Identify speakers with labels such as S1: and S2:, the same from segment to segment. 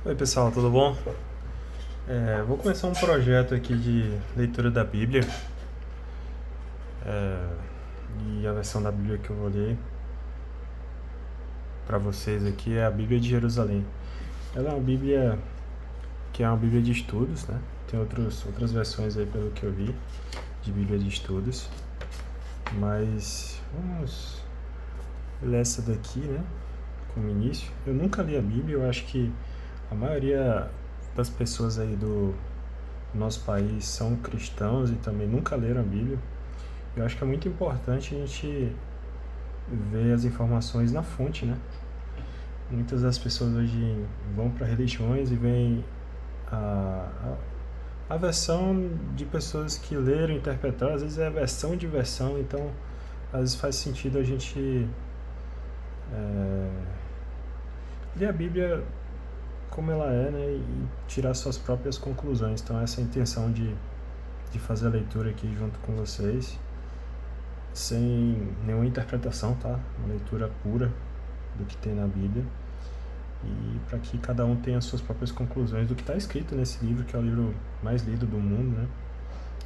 S1: Oi pessoal, tudo bom? Vou começar um projeto aqui de leitura da Bíblia. E a versão da Bíblia que eu vou ler para vocês aqui é a Bíblia de Jerusalém. Ela é uma Bíblia que é uma Bíblia de estudos, né? Tem outras versões aí pelo que eu vi de Bíblia de estudos. Mas vamos ler essa daqui, né? Como início. Eu nunca li a Bíblia, eu acho que a maioria das pessoas aí do nosso país são cristãos e também nunca leram a Bíblia. Eu acho que é muito importante a gente ver as informações na fonte, né? Muitas das pessoas hoje vão para religiões e veem a versão de pessoas que leram e interpretaram, às vezes é a versão de versão, então às vezes faz sentido a gente ler a Bíblia como ela é, né? E tirar suas próprias conclusões. Então essa é a intenção de fazer a leitura aqui junto com vocês, sem nenhuma interpretação, tá? Uma leitura pura do que tem na Bíblia, e para que cada um tenha as suas próprias conclusões do que está escrito nesse livro, que é o livro mais lido do mundo, né?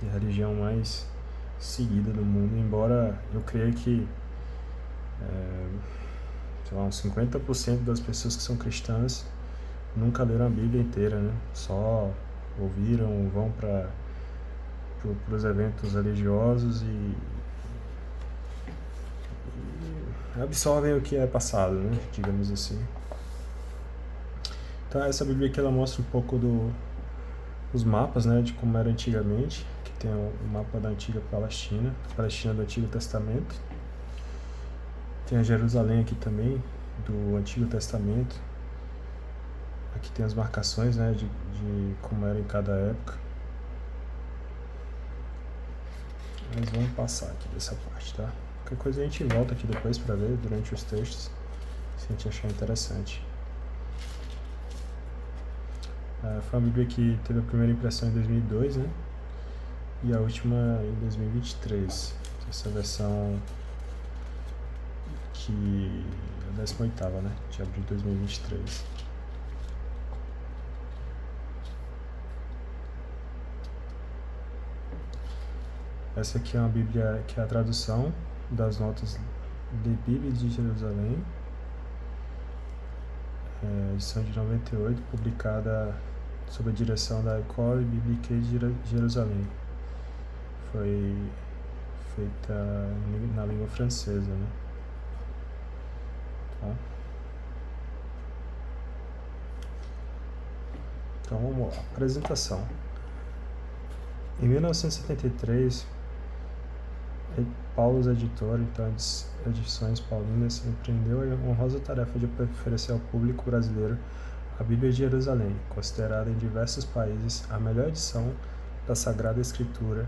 S1: E a religião mais seguida do mundo, embora eu creia que sei lá, uns 50% das pessoas que são cristãs nunca leram a Bíblia inteira, né? Só ouviram, vão para os eventos religiosos e absorvem o que é passado, né? Digamos assim. Então essa Bíblia aqui ela mostra um pouco os mapas, né, de como era antigamente, que tem o mapa da antiga Palestina, Palestina do Antigo Testamento. Tem a Jerusalém aqui também, do Antigo Testamento. Aqui tem as marcações, né, de como era em cada época. Mas vamos passar aqui dessa parte, tá? Qualquer coisa a gente volta aqui depois para ver durante os textos, se a gente achar interessante. Foi uma Bíblia que teve a primeira impressão em 2002, né? E a última em 2023. Essa versão que é a 18ª, né? De abril de 2023. Essa aqui é uma Bíblia que é a tradução das notas de Bíblia de Jerusalém, edição de 98, publicada sob a direção da École Biblique de Jerusalém. Foi feita na língua francesa, né? Tá? Então vamos lá, apresentação. Em 1973, Paulus Editora, então Edições Paulinas, empreendeu a honrosa tarefa de oferecer ao público brasileiro a Bíblia de Jerusalém, considerada em diversos países a melhor edição da Sagrada Escritura,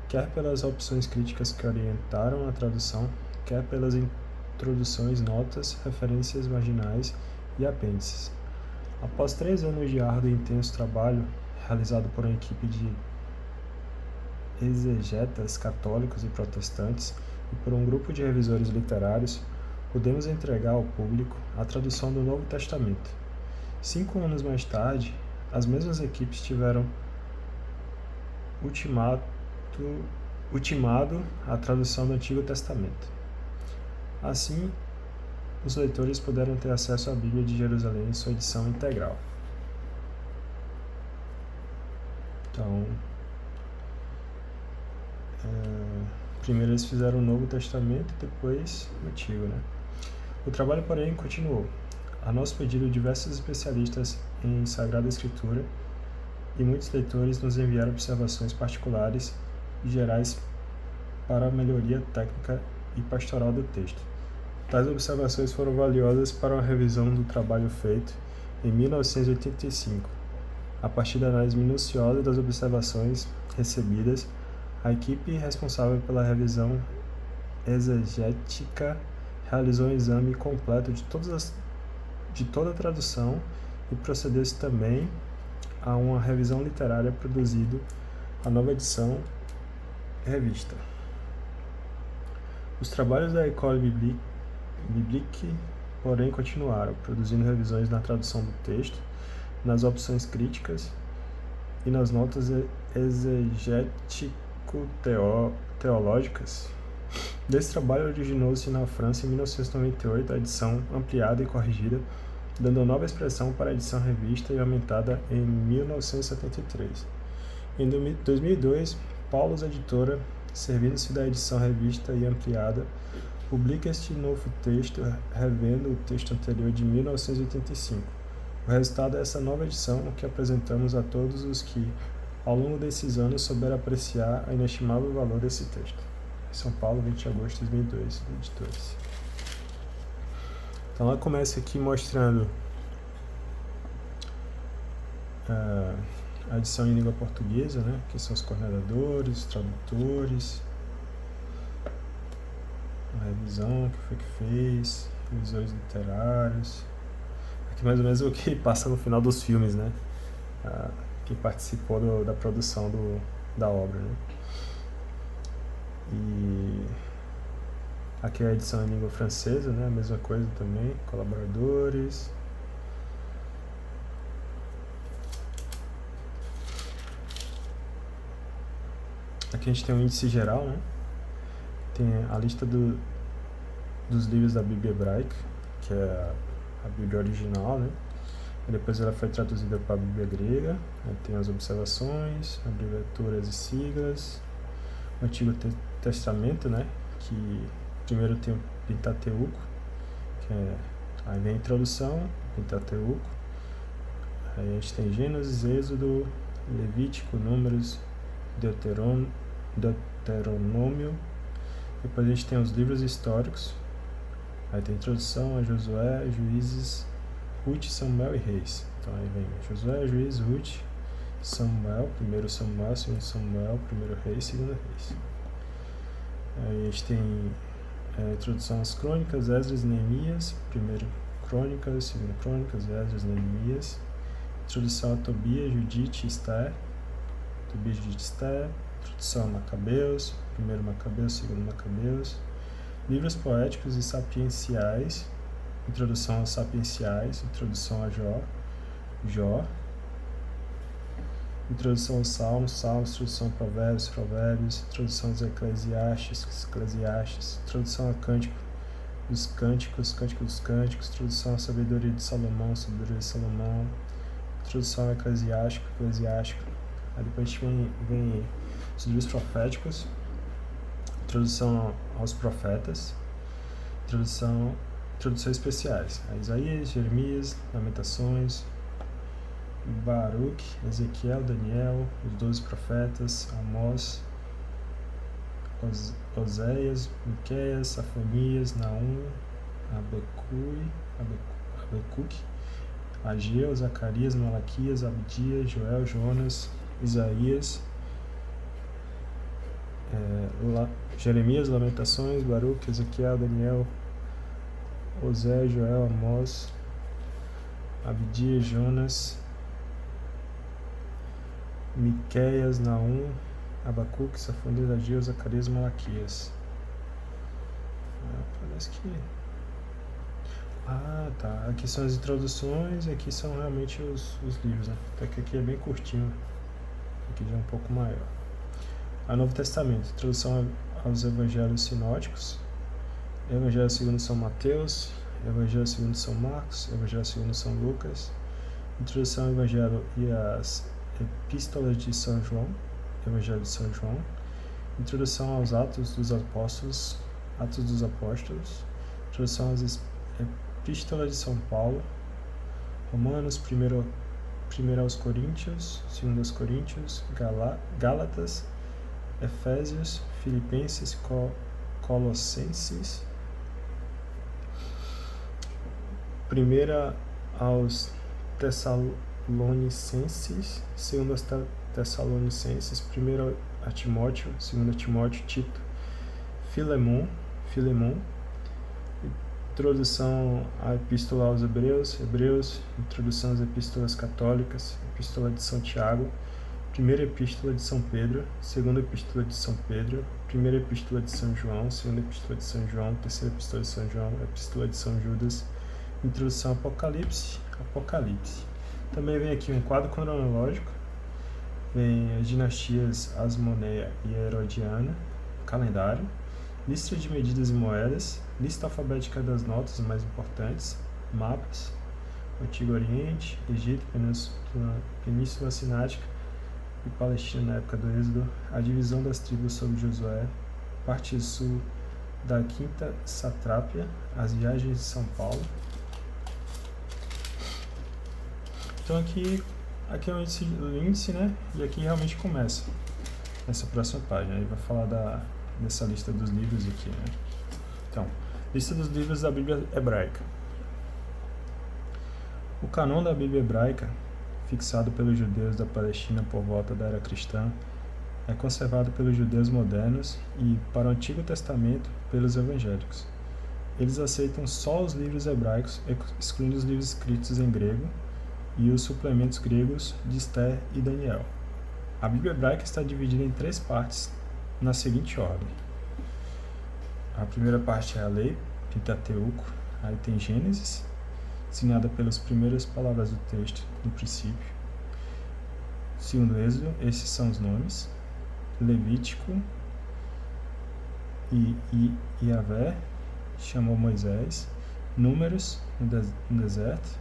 S1: quer pelas opções críticas que orientaram a tradução, quer pelas introduções, notas, referências marginais e apêndices. Após 3 anos de árduo e intenso trabalho, realizado por uma equipe de exegetas católicos e protestantes e por um grupo de revisores literários, podemos entregar ao público a tradução do Novo Testamento. 5 anos mais tarde, as mesmas equipes tiveram ultimado a tradução do Antigo Testamento. Assim, os leitores puderam ter acesso à Bíblia de Jerusalém em sua edição integral. Então, primeiro eles fizeram o Novo Testamento e depois o Antigo, né? O trabalho, porém, continuou. A nosso pedido, diversos especialistas em Sagrada Escritura e muitos leitores nos enviaram observações particulares e gerais para a melhoria técnica e pastoral do texto. Tais observações foram valiosas para uma revisão do trabalho feito em 1985. A partir da análise minuciosa das observações recebidas, a equipe responsável pela revisão exegética realizou um exame completo de toda a tradução e procedeu-se também a uma revisão literária, produzindo a nova edição revista. Os trabalhos da École Biblique, porém, continuaram, produzindo revisões na tradução do texto, nas opções críticas e nas notas exegético-teológicas. Desse trabalho originou-se na França em 1998 a edição ampliada e corrigida, dando nova expressão para a edição revista e aumentada em 1973. Em 2002, Paulus Editora, servindo-se da edição revista e ampliada, publica este novo texto, revendo o texto anterior de 1985. O resultado é essa nova edição que apresentamos a todos os que, ao longo desses anos, souberam apreciar o inestimável valor desse texto. São Paulo, 20 de agosto de 2002, editores. Então ela começa aqui mostrando a edição em língua portuguesa, né? Que são os coordenadores, os tradutores, a revisão, o que foi que fez, revisores literários. Aqui mais ou menos o que passa no final dos filmes, né? Que participou da produção da obra, né? E aqui é a edição em língua francesa, né? A mesma coisa também, colaboradores. Aqui a gente tem um índice geral, né? Tem a lista dos livros da Bíblia Hebraica, que é a Bíblia original, né? E depois ela foi traduzida para a Bíblia grega. Aí tem as observações, abreviaturas e siglas. O Antigo Testamento, né? Que primeiro tem o Pentateuco, aí vem a introdução, Pentateuco. Aí a gente tem Gênesis, Êxodo, Levítico, Números, Deuteronômio. Depois a gente tem os livros históricos. Aí tem a introdução a Josué, Juízes, Ruth, Samuel e Reis. Então aí vem Josué, Juízes, Ruth, Samuel, 1 Samuel, 2 Samuel, 1 Reis, 2 Reis. Aí a gente tem a introdução às Crônicas, Esdras e Neemias, 1 Crônicas, 2 Crônicas, Esdras e Neemias. Introdução a Tobias, Judite e Esther. Tobias, Judite e Esther. Introdução a Macabeus, 1 Macabeus, 2 Macabeus. Livros poéticos e sapienciais. Introdução aos sapienciais. Introdução a Jó. Introdução aos Salmos, introdução a Provérbios, introdução aos Eclesiastes, introdução a Cântico dos Cânticos, introdução à Sabedoria de Salomão, introdução ao Eclesiástico. Aí depois a gente vem os livros proféticos, introdução aos profetas, introduções especiais, a Isaías, Jeremias, Lamentações, Baruque, Ezequiel, Daniel, os 12 profetas, Amós, Oséias, Miqueias, Safonias, Naum, Abecuque, Ageu, Zacarias, Malaquias, Abdias, Joel, Jonas, Isaías, Jeremias, Lamentações, Baruque, Ezequiel, Daniel, Oséias, Joel, Amós, Abdias, Jonas, Miqueias, Naum, Abacuque, Safonias, Ageu, Zacarias, Malaquias. Parece que... tá. Aqui são as introduções e aqui são realmente os livros, né? Até que aqui é bem curtinho. Aqui já é um pouco maior. A Novo Testamento. Introdução aos Evangelhos Sinóticos. Evangelho segundo São Mateus. Evangelho segundo São Marcos. Evangelho segundo São Lucas. Introdução ao Evangelho e as Epístolas de São João, Evangelho de São João. Introdução aos Atos dos Apóstolos, Introdução às Epístolas de São Paulo, Romanos, 1 aos Coríntios, 2 aos Coríntios, Gálatas, Efésios, Filipenses, Colossenses, 1 aos Tessalonicenses, 2 Tessalonicenses, 1 a Timóteo, 2 Timóteo, Tito, Filemon, introdução à Epístola aos Hebreus, introdução às Epístolas Católicas, Epístola de São Tiago, 1ª Epístola de São Pedro, 2ª Epístola de São Pedro, 1ª Epístola de São João, 2ª Epístola de São João, 3ª Epístola de São João, Epístola de São Judas, introdução ao Apocalipse, Também vem aqui um quadro cronológico, vem as dinastias Asmoneia e Herodiana, calendário, lista de medidas e moedas, lista alfabética das notas mais importantes, mapas, Antigo Oriente, Egito, Península Sinática e Palestina na época do Êxodo, a divisão das tribos sob Josué, parte sul da Quinta Satrápia, as viagens de São Paulo. Então aqui é o índice, né? E aqui realmente começa essa próxima página. Aí vai falar dessa lista dos livros aqui, né? Então, lista dos livros da Bíblia Hebraica. O cânon da Bíblia Hebraica, fixado pelos judeus da Palestina por volta da era cristã, é conservado pelos judeus modernos e, para o Antigo Testamento, pelos evangélicos. Eles aceitam só os livros hebraicos, excluindo os livros escritos em grego e os suplementos gregos de Esther e Daniel. A Bíblia Hebraica está dividida em 3 partes, na seguinte ordem. A primeira parte é a lei, Pentateuco, aí tem Gênesis, assinada pelas primeiras palavras do texto, no princípio. Segundo Êxodo, esses são os nomes. Levítico e Yahvé chamou Moisés. Números no deserto.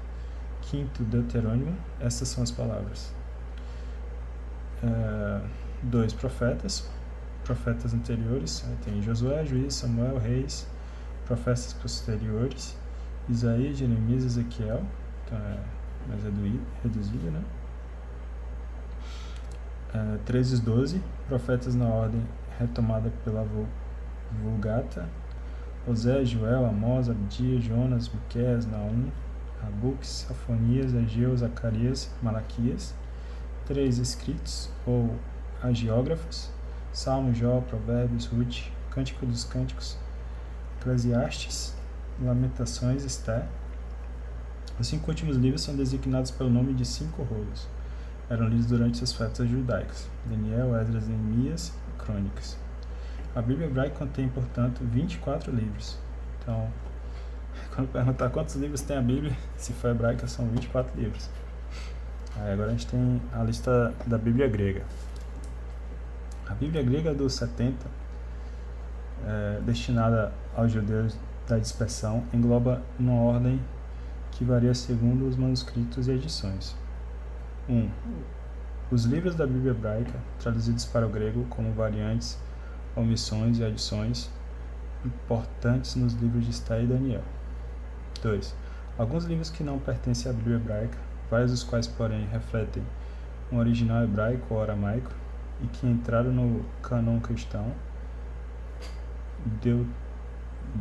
S1: Quinto, Deuterônimo, estas são as palavras. 2 profetas anteriores, aí tem Josué, Juiz, Samuel, Reis, profetas posteriores, Isaías, Jeremias, Ezequiel, então mais reduzido, né? 3 e 12, profetas na ordem retomada pela Vulgata, Osés, Joel, Amós, Abdias, Jonas, Miqueias, Naum, Abacuque, Sofonias, Ageu, Zacarias, Malaquias. 3 escritos ou agiógrafos, Salmo, Jó, Provérbios, Ruth, Cântico dos Cânticos, Eclesiastes, Lamentações, Esther. Os 5 últimos livros são designados pelo nome de 5 rolos. Eram lidos durante as festas judaicas: Daniel, Esdras, Neemias e Crônicas. A Bíblia Hebraica contém, portanto, 24 livros. Então, quando perguntar quantos livros tem a Bíblia, se for hebraica, são 24 livros. Aí agora a gente tem a lista da Bíblia grega. A Bíblia grega dos 70, destinada aos judeus da dispersão, engloba uma ordem que varia segundo os manuscritos e edições. 1. Os livros da Bíblia hebraica, traduzidos para o grego como variantes, omissões e adições importantes nos livros de Esther e Daniel. 2. Alguns livros que não pertencem à Bíblia hebraica, vários dos quais, porém, refletem um original hebraico ou aramaico e que entraram no cânon cristão,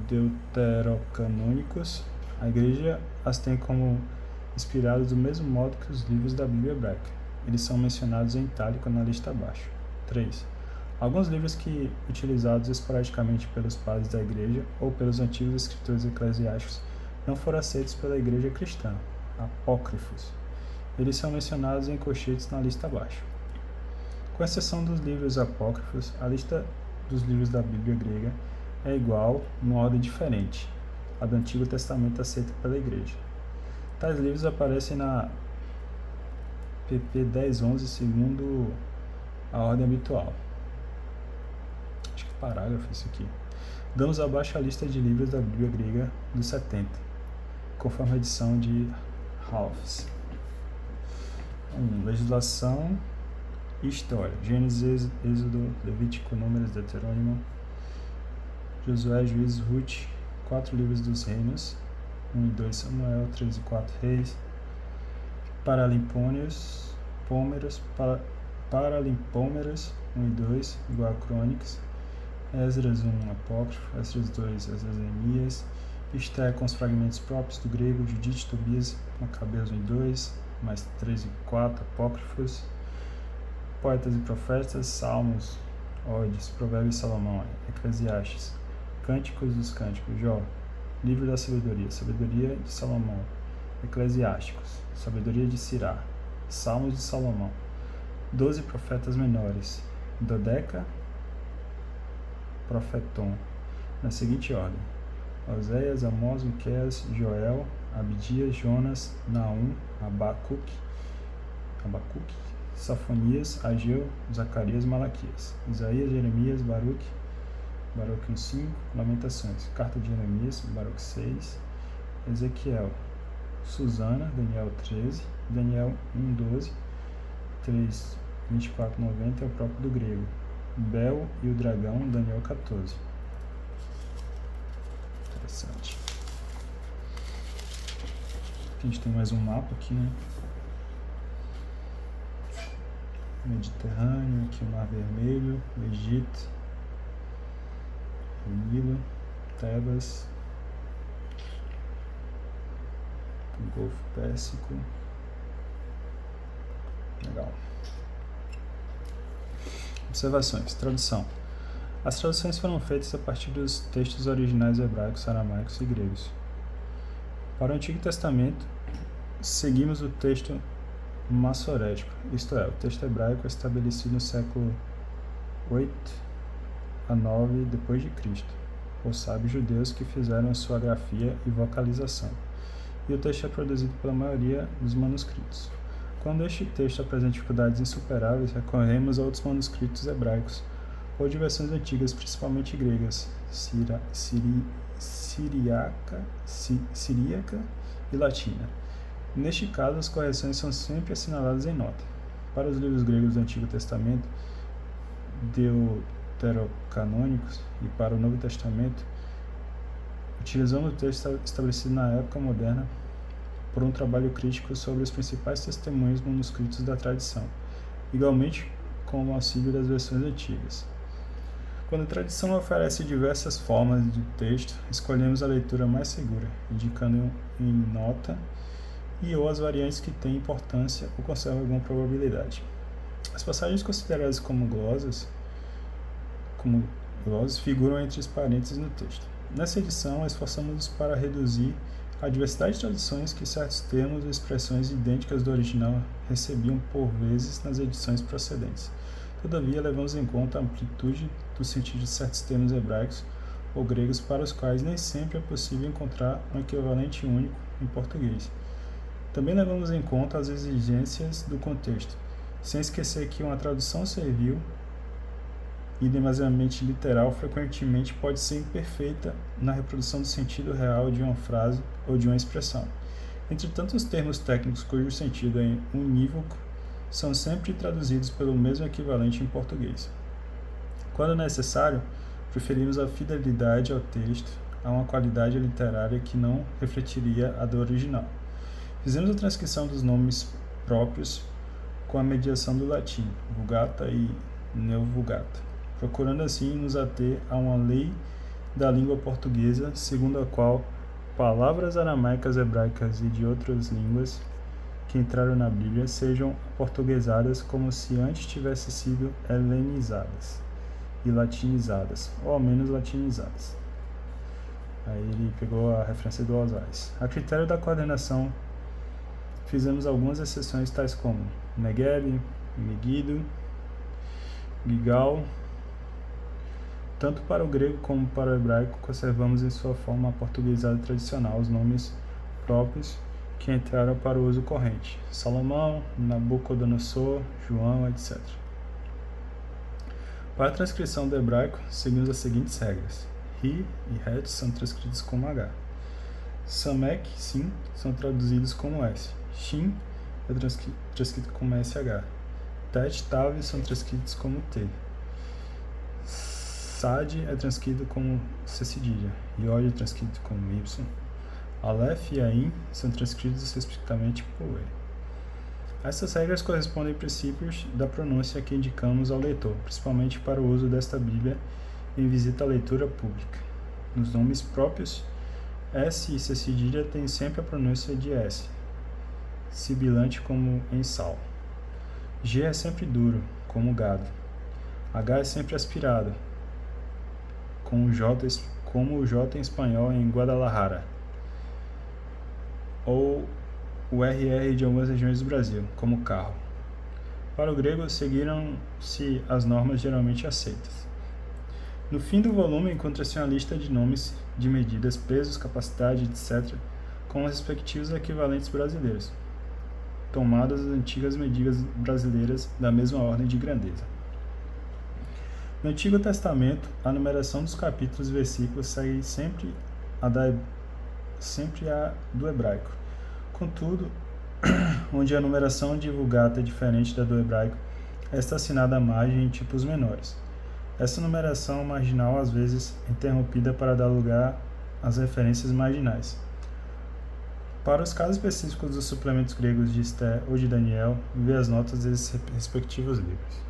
S1: deuterocanônicos. A Igreja as tem como inspirados do mesmo modo que os livros da Bíblia hebraica. Eles são mencionados em itálico na lista abaixo. 3. Alguns livros que, utilizados esporadicamente pelos padres da Igreja ou pelos antigos escritores eclesiásticos, não foram aceitos pela Igreja cristã, apócrifos. Eles são mencionados em colchetes na lista abaixo. Com exceção dos livros apócrifos, a lista dos livros da Bíblia grega é igual, numa ordem diferente, a do Antigo Testamento aceita pela Igreja. Tais livros aparecem na pp 1011 segundo a ordem habitual. Acho que parágrafo isso aqui. Damos abaixo a lista de livros da Bíblia grega dos 70, conforme a edição de Halfs. 1. Legislação e história. Gênesis, Êxodo, Levítico, Números, Deuterônimo, Josué, Juízes, Ruth, 4 livros dos reinos, 1 e 2 Samuel, 3 e 4 Reis, Paralimpômeros, Paralimpômeros, 1 e 2, igual a Crônicas, Esdras 1, Apócrifo, Esdras 2, Esdras Neemias, Esther com os fragmentos próprios do grego, Judite, Tobias, Macabeus 1 e 2, mais 3 e 4 Apócrifos, Poetas e Profetas, Salmos, Odes, Provérbios e Salomão, Eclesiastes, Cânticos dos Cânticos, Jó, Livro da Sabedoria, Sabedoria de Salomão, Eclesiásticos, Sabedoria de Sirá, Salmos de Salomão, 12 profetas menores, Dodeca, Profeton, na seguinte ordem: Oséias, Amós, Miqueias, Joel, Abdias, Jonas, Naum, Abacuque, Abacuque, Sofonias, Ageu, Zacarias, Malaquias, Isaías, Jeremias, Baruque 1:5, Lamentações, Carta de Jeremias, Baruque 6, Ezequiel, Susana, Daniel 13, Daniel 1:12, 3:24-90 é o próprio do grego, Bel e o dragão, Daniel 14. Interessante. Aqui a gente tem mais um mapa aqui, né? Mediterrâneo, aqui o Mar Vermelho, o Egito, o Nilo, Tebas, o Golfo Pérsico. Legal. Observações. Tradução. As traduções foram feitas a partir dos textos originais hebraicos, aramaicos e gregos. Para o Antigo Testamento, seguimos o texto massorético, isto é, o texto hebraico estabelecido no século 8 a 9 d.C., por sábios judeus que fizeram a sua grafia e vocalização, e o texto é produzido pela maioria dos manuscritos. Quando este texto apresenta dificuldades insuperáveis, recorremos a outros manuscritos hebraicos, ou de versões antigas, principalmente gregas, siríaca e latina. Neste caso, as correções são sempre assinaladas em nota. Para os livros gregos do Antigo Testamento, deuterocanônicos, e para o Novo Testamento, utilizamos o texto estabelecido na época moderna por um trabalho crítico sobre os principais testemunhos manuscritos da tradição, igualmente com o auxílio das versões antigas. Quando a tradição oferece diversas formas de texto, escolhemos a leitura mais segura, indicando em nota e ou as variantes que têm importância ou conservam alguma probabilidade. As passagens consideradas como glosas figuram entre os parênteses no texto. Nessa edição, esforçamos-nos para reduzir a diversidade de traduções que certos termos ou expressões idênticas do original recebiam por vezes nas edições procedentes. Todavia, levamos em conta a amplitude do sentido de certos termos hebraicos ou gregos para os quais nem sempre é possível encontrar um equivalente único em português. Também levamos em conta as exigências do contexto, sem esquecer que uma tradução servil e demasiadamente literal frequentemente pode ser imperfeita na reprodução do sentido real de uma frase ou de uma expressão. Entretanto, os termos técnicos cujo sentido é unívoco são sempre traduzidos pelo mesmo equivalente em português. Quando necessário, preferimos a fidelidade ao texto a uma qualidade literária que não refletiria a do original. Fizemos a transcrição dos nomes próprios com a mediação do latim, Vulgata e Neovulgata, procurando assim nos ater a uma lei da língua portuguesa, segundo a qual palavras aramaicas, hebraicas e de outras línguas que entraram na Bíblia sejam portuguesadas como se antes tivessem sido helenizadas e latinizadas, ou ao menos latinizadas. Aí ele pegou a referência do Osais. A critério da coordenação, fizemos algumas exceções tais como Negev, Megiddo, Gigal. Tanto para o grego como para o hebraico, conservamos em sua forma portuguesada tradicional os nomes próprios que entraram para o uso corrente: Salomão, Nabucodonosor, João, etc. Para a transcrição do hebraico, seguimos as seguintes regras. Ri e Het são transcritos como H. Samek, Sim, são traduzidos como S. Shin é transcrito como SH. Tet, Tav são transcritos como T. Sad é transcrito como C cedilha. Yod é transcrito como Y. Aleph e Ain são transcritos respectivamente por E. Essas regras correspondem a princípios da pronúncia que indicamos ao leitor, principalmente para o uso desta Bíblia em visita à leitura pública. Nos nomes próprios, S e C cedilha têm sempre a pronúncia de S, sibilante como em sal. G é sempre duro, como gado. H é sempre aspirado, como o J em espanhol em Guadalajara, ou o RR de algumas regiões do Brasil, como carro. Para o grego, seguiram-se as normas geralmente aceitas. No fim do volume encontra-se uma lista de nomes de medidas, pesos, capacidade, etc., com os respectivos equivalentes brasileiros. tomadas as antigas medidas brasileiras da mesma ordem de grandeza. No Antigo Testamento, a numeração dos capítulos e versículos segue sempre a do hebraico. Contudo, onde a numeração de Vulgata é diferente da do hebraico, esta assinada à margem em tipos menores. Essa numeração marginal às vezes é interrompida para dar lugar às referências marginais. Para os casos específicos dos suplementos gregos de Esther ou de Daniel, vê as notas desses respectivos livros.